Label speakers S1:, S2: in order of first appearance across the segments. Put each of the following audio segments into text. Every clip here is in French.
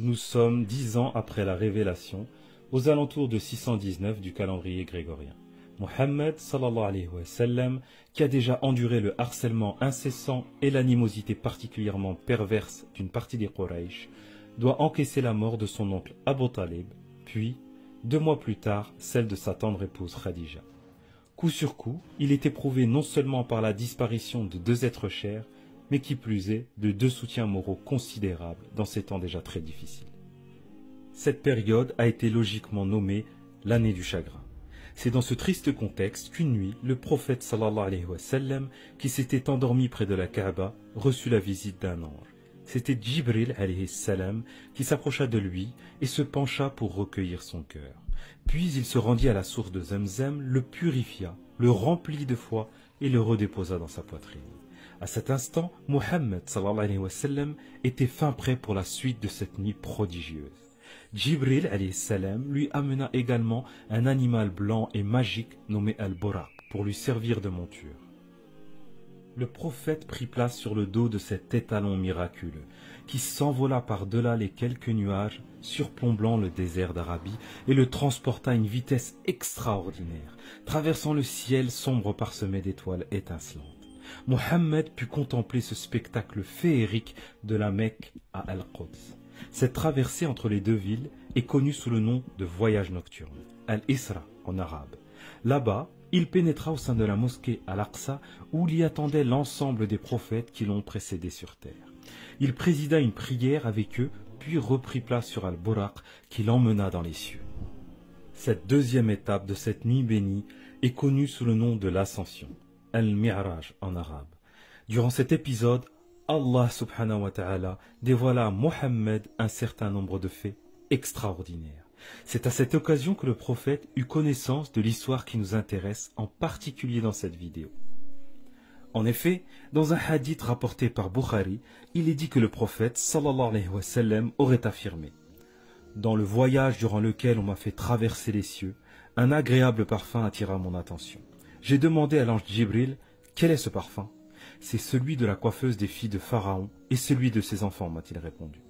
S1: Nous sommes 10 ans après la révélation, aux alentours de 619 du calendrier grégorien. Mohammed sallallahu alayhi wa sallam, qui a déjà enduré le harcèlement incessant et l'animosité particulièrement perverse d'une partie des Quraysh, doit encaisser la mort de son oncle Abu Talib, puis, 2 mois plus tard, celle de sa tendre épouse Khadija. Coup sur coup, il est éprouvé non seulement par la disparition de 2 êtres chers, mais qui plus est, de 2 soutiens moraux considérables dans ces temps déjà très difficiles. Cette période a été logiquement nommée l'année du chagrin. C'est dans ce triste contexte qu'une nuit, le prophète sallallahu alayhi wa sallam, qui s'était endormi près de la Kaaba, reçut la visite d'un ange. C'était Jibril alayhi salam qui s'approcha de lui et se pencha pour recueillir son cœur. Puis il se rendit à la source de Zamzam, le purifia, le remplit de foi et le redéposa dans sa poitrine. À cet instant, Mohammed sallallahu alayhi wa sallam était fin prêt pour la suite de cette nuit prodigieuse. Jibril alayhi salam lui amena également un animal blanc et magique nommé Al-Buraq pour lui servir de monture. Le prophète prit place sur le dos de cet étalon miraculeux, qui s'envola par-delà les quelques nuages, surplombant le désert d'Arabie, et le transporta à une vitesse extraordinaire, traversant le ciel sombre parsemé d'étoiles étincelantes. Mohammed put contempler ce spectacle féerique de la Mecque à Al-Quds. Cette traversée entre les 2 villes est connue sous le nom de voyage nocturne, Al-Isra en arabe. Là-bas, il pénétra au sein de la mosquée Al-Aqsa où l'y attendait l'ensemble des prophètes qui l'ont précédé sur terre. Il présida une prière avec eux, puis reprit place sur Al-Buraq qui l'emmena dans les cieux. Cette 2e étape de cette nuit bénie est connue sous le nom de l'ascension, Al-Mi'raj en arabe. Durant cet épisode, Allah subhanahu wa ta'ala dévoila à Mohammed un certain nombre de faits extraordinaires. C'est à cette occasion que le prophète eut connaissance de l'histoire qui nous intéresse, en particulier dans cette vidéo. En effet, dans un hadith rapporté par Bukhari, il est dit que le prophète sallallahu alayhi wa sallam aurait affirmé: dans le voyage durant lequel on m'a fait traverser les cieux, un agréable parfum attira mon attention. J'ai demandé à l'ange Jibril: quel est ce parfum? C'est celui de la coiffeuse des filles de Pharaon et celui de ses enfants, m'a-t-il répondu.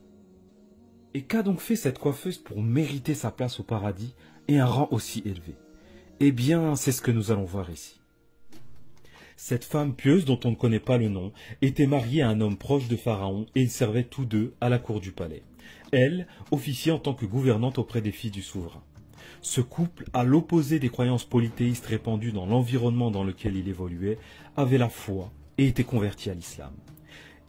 S1: Et qu'a donc fait cette coiffeuse pour mériter sa place au paradis et un rang aussi élevé? Eh bien, c'est ce que nous allons voir ici. Cette femme pieuse, dont on ne connaît pas le nom, était mariée à un homme proche de Pharaon et ils servaient tous 2 à la cour du palais. Elle officiait en tant que gouvernante auprès des filles du souverain. Ce couple, à l'opposé des croyances polythéistes répandues dans l'environnement dans lequel il évoluait, avait la foi et était converti à l'islam.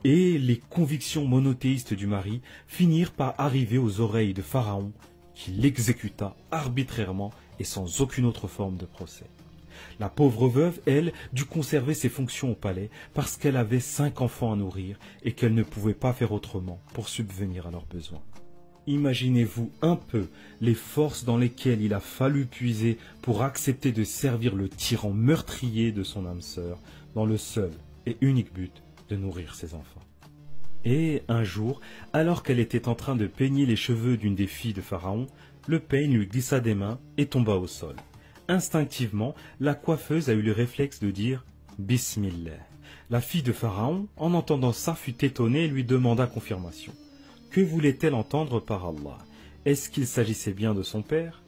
S1: Et les convictions monothéistes du mari finirent par arriver aux oreilles de Pharaon, qui l'exécuta arbitrairement et sans aucune autre forme de procès. La pauvre veuve, elle, dut conserver ses fonctions au palais parce qu'elle avait 5 enfants à nourrir et qu'elle ne pouvait pas faire autrement pour subvenir à leurs besoins. Imaginez-vous un peu les forces dans lesquelles il a fallu puiser pour accepter de servir le tyran meurtrier de son âme sœur dans le seul et unique but de nourrir ses enfants. Et un jour, alors qu'elle était en train de peigner les cheveux d'une des filles de Pharaon, le peigne lui glissa des mains et tomba au sol. Instinctivement, la coiffeuse a eu le réflexe de dire « Bismillah ». La fille de Pharaon, en entendant ça, fut étonnée et lui demanda confirmation. Que voulait-elle entendre par Allah? Est-ce qu'il s'agissait bien de son père?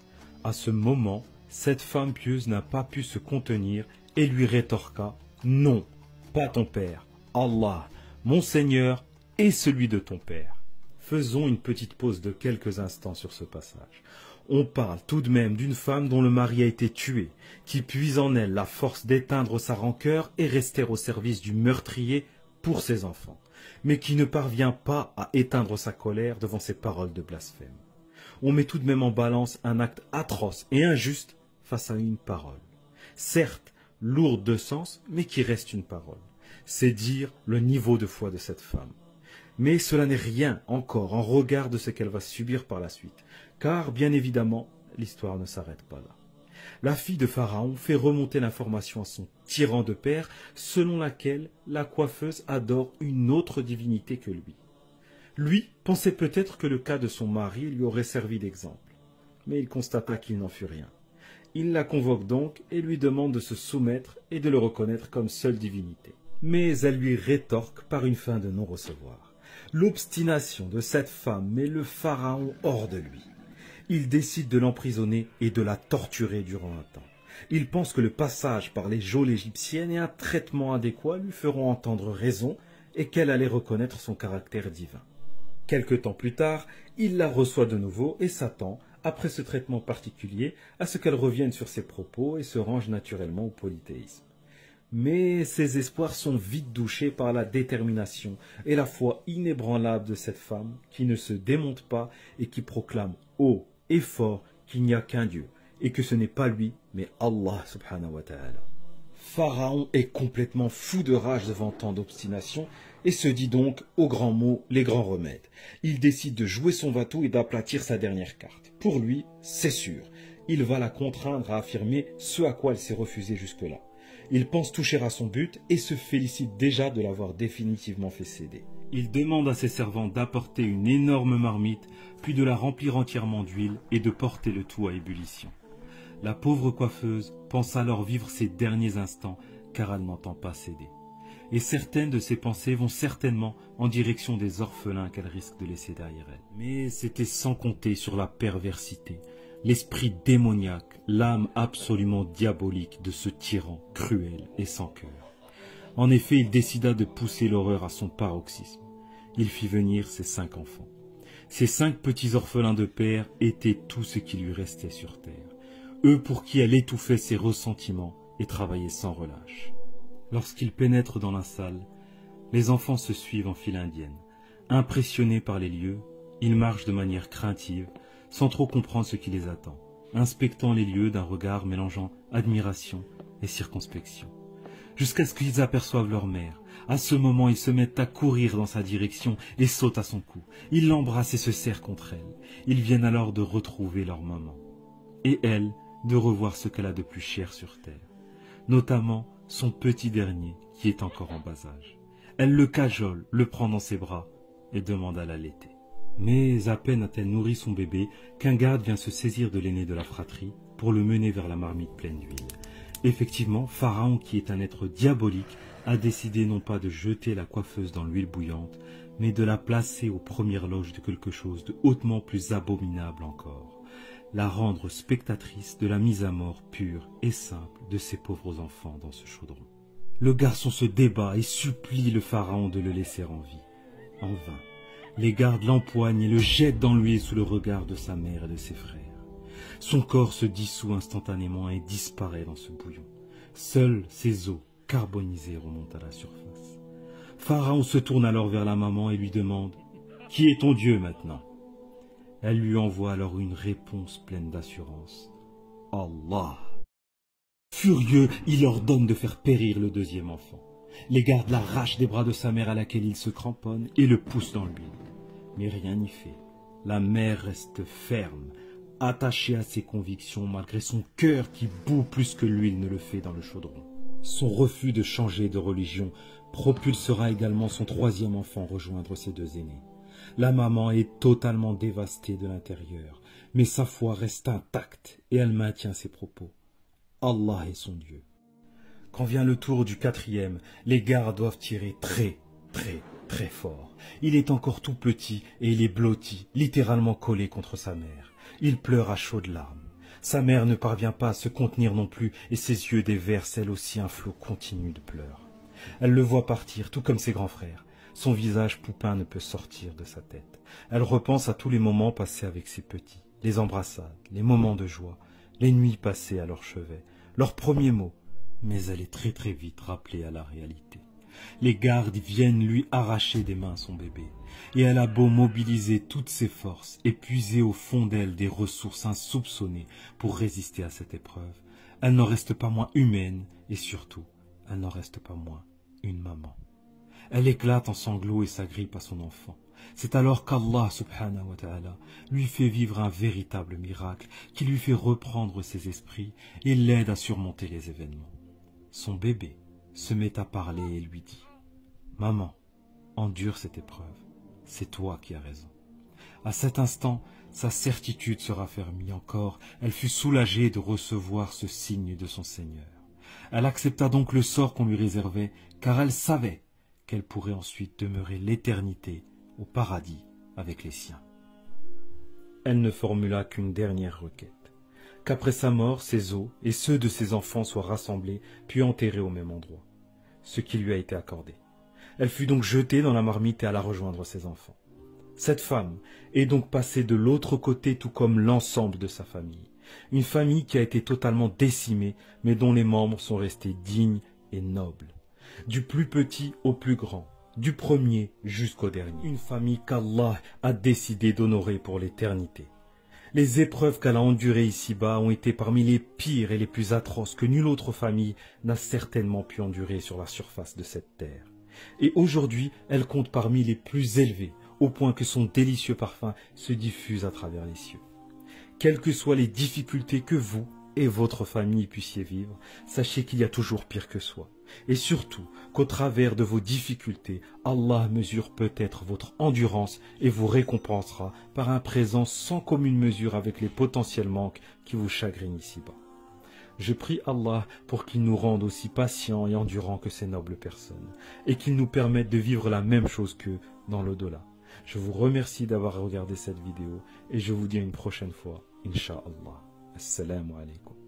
S1: À ce moment, cette femme pieuse n'a pas pu se contenir et lui rétorqua « Non, pas ton père, Allah, mon Seigneur et celui de ton père ». Faisons une petite pause de quelques instants sur ce passage. On parle tout de même d'une femme dont le mari a été tué, qui puise en elle la force d'éteindre sa rancœur et rester au service du meurtrier pour ses enfants, mais qui ne parvient pas à éteindre sa colère devant ces paroles de blasphème. On met tout de même en balance un acte atroce et injuste face à une parole. Certes, lourde de sens, mais qui reste une parole. C'est dire le niveau de foi de cette femme. Mais cela n'est rien encore en regard de ce qu'elle va subir par la suite, car bien évidemment, l'histoire ne s'arrête pas là. La fille de Pharaon fait remonter l'information à son tyran de père, selon laquelle la coiffeuse adore une autre divinité que lui. Lui pensait peut-être que le cas de son mari lui aurait servi d'exemple, mais il constata qu'il n'en fut rien. Il la convoque donc et lui demande de se soumettre et de le reconnaître comme seule divinité. Mais elle lui rétorque par une fin de non-recevoir. L'obstination de cette femme met le pharaon hors de lui. Il décide de l'emprisonner et de la torturer durant un temps. Il pense que le passage par les geôles égyptiennes et un traitement adéquat lui feront entendre raison et qu'elle allait reconnaître son caractère divin. Quelque temps plus tard, il la reçoit de nouveau et s'attend, après ce traitement particulier, à ce qu'elle revienne sur ses propos et se range naturellement au polythéisme. Mais ses espoirs sont vite douchés par la détermination et la foi inébranlable de cette femme qui ne se démonte pas et qui proclame haut et fort qu'il n'y a qu'un Dieu et que ce n'est pas lui mais Allah subhanahu wa ta'ala. Pharaon est complètement fou de rage devant tant d'obstination et se dit donc aux grands mots les grands remèdes. Il décide de jouer son va-tout et d'aplatir sa dernière carte. Pour lui, c'est sûr, il va la contraindre à affirmer ce à quoi elle s'est refusée jusque-là. Il pense toucher à son but et se félicite déjà de l'avoir définitivement fait céder. Il demande à ses servants d'apporter une énorme marmite, puis de la remplir entièrement d'huile et de porter le tout à ébullition. La pauvre coiffeuse pense alors vivre ses derniers instants car elle n'entend pas céder. Et certaines de ses pensées vont certainement en direction des orphelins qu'elle risque de laisser derrière elle. Mais c'était sans compter sur la perversité, l'esprit démoniaque, l'âme absolument diabolique de ce tyran cruel et sans cœur. En effet, il décida de pousser l'horreur à son paroxysme. Il fit venir ses 5 enfants. Ces 5 petits orphelins de père étaient tout ce qui lui restait sur terre. Eux pour qui elle étouffait ses ressentiments et travaillait sans relâche. Lorsqu'ils pénètrent dans la salle, les enfants se suivent en file indienne. Impressionnés par les lieux, ils marchent de manière craintive, sans trop comprendre ce qui les attend, inspectant les lieux d'un regard mélangeant admiration et circonspection. Jusqu'à ce qu'ils aperçoivent leur mère. À ce moment, ils se mettent à courir dans sa direction et sautent à son cou. Ils l'embrassent et se serrent contre elle. Ils viennent alors de retrouver leur maman. Et elle, de revoir ce qu'elle a de plus cher sur terre. Notamment son petit dernier qui est encore en bas âge. Elle le cajole, le prend dans ses bras et demande à l'allaiter. Mais à peine a-t-elle nourri son bébé qu'un garde vient se saisir de l'aîné de la fratrie pour le mener vers la marmite pleine d'huile. Effectivement, Pharaon, qui est un être diabolique, a décidé non pas de jeter la coiffeuse dans l'huile bouillante, mais de la placer aux premières loges de quelque chose de hautement plus abominable encore, la rendre spectatrice de la mise à mort pure et simple de ses pauvres enfants dans ce chaudron. Le garçon se débat et supplie le Pharaon de le laisser en vie. En vain. Les gardes l'empoignent et le jettent dans l'huile sous le regard de sa mère et de ses frères. Son corps se dissout instantanément et disparaît dans ce bouillon. Seuls ses os carbonisés remontent à la surface. Pharaon se tourne alors vers la maman et lui demande « Qui est ton Dieu maintenant ?» Elle lui envoie alors une réponse pleine d'assurance. « Allah !» Furieux, il ordonne de faire périr le deuxième enfant. Les gardes l'arrachent des bras de sa mère à laquelle il se cramponne et le poussent dans l'huile. Mais rien n'y fait. La mère reste ferme, attachée à ses convictions malgré son cœur qui bout plus que l'huile ne le fait dans le chaudron. Son refus de changer de religion propulsera également son troisième enfant rejoindre ses 2 aînés. La maman est totalement dévastée de l'intérieur, mais sa foi reste intacte et elle maintient ses propos. Allah est son Dieu. Quand vient le tour du 4e, les gardes doivent tirer très fort. Il est encore tout petit et il est blotti, littéralement collé contre sa mère. Il pleure à chaudes larmes. Sa mère ne parvient pas à se contenir non plus et ses yeux déversent elle aussi un flot continu de pleurs. Elle le voit partir, tout comme ses grands frères. Son visage poupin ne peut sortir de sa tête. Elle repense à tous les moments passés avec ses petits, les embrassades, les moments de joie, les nuits passées à leur chevet, leurs premiers mots. Mais elle est très vite rappelée à la réalité. Les gardes viennent lui arracher des mains son bébé, et elle a beau mobiliser toutes ses forces et puiser au fond d'elle des ressources insoupçonnées pour résister à cette épreuve, elle n'en reste pas moins humaine, et surtout, elle n'en reste pas moins une maman. Elle éclate en sanglots et s'agrippe à son enfant. C'est alors qu'Allah subhanahu wa ta'ala lui fait vivre un véritable miracle qui lui fait reprendre ses esprits et l'aide à surmonter les événements. Son bébé se met à parler et lui dit « Maman, endure cette épreuve, c'est toi qui as raison. » À cet instant, sa certitude se raffermit encore, elle fut soulagée de recevoir ce signe de son Seigneur. Elle accepta donc le sort qu'on lui réservait, car elle savait qu'elle pourrait ensuite demeurer l'éternité au paradis avec les siens. Elle ne formula qu'une dernière requête, qu'après sa mort, ses os et ceux de ses enfants soient rassemblés puis enterrés au même endroit, ce qui lui a été accordé. Elle fut donc jetée dans la marmite et alla rejoindre ses enfants. Cette femme est donc passée de l'autre côté tout comme l'ensemble de sa famille. Une famille qui a été totalement décimée, mais dont les membres sont restés dignes et nobles. Du plus petit au plus grand, du premier jusqu'au dernier. Une famille qu'Allah a décidé d'honorer pour l'éternité. Les épreuves qu'elle a endurées ici-bas ont été parmi les pires et les plus atroces que nulle autre famille n'a certainement pu endurer sur la surface de cette terre. Et aujourd'hui, elle compte parmi les plus élevées, au point que son délicieux parfum se diffuse à travers les cieux. Quelles que soient les difficultés que vous et votre famille puissiez vivre, sachez qu'il y a toujours pire que soi. Et surtout qu'au travers de vos difficultés, Allah mesure peut-être votre endurance et vous récompensera par un présent sans commune mesure avec les potentiels manques qui vous chagrinent ici-bas. Je prie Allah pour qu'il nous rende aussi patients et endurants que ces nobles personnes, et qu'il nous permette de vivre la même chose qu'eux dans l'au-delà. Je vous remercie d'avoir regardé cette vidéo, et je vous dis à une prochaine fois, Inch'Allah. Assalamu alaikum.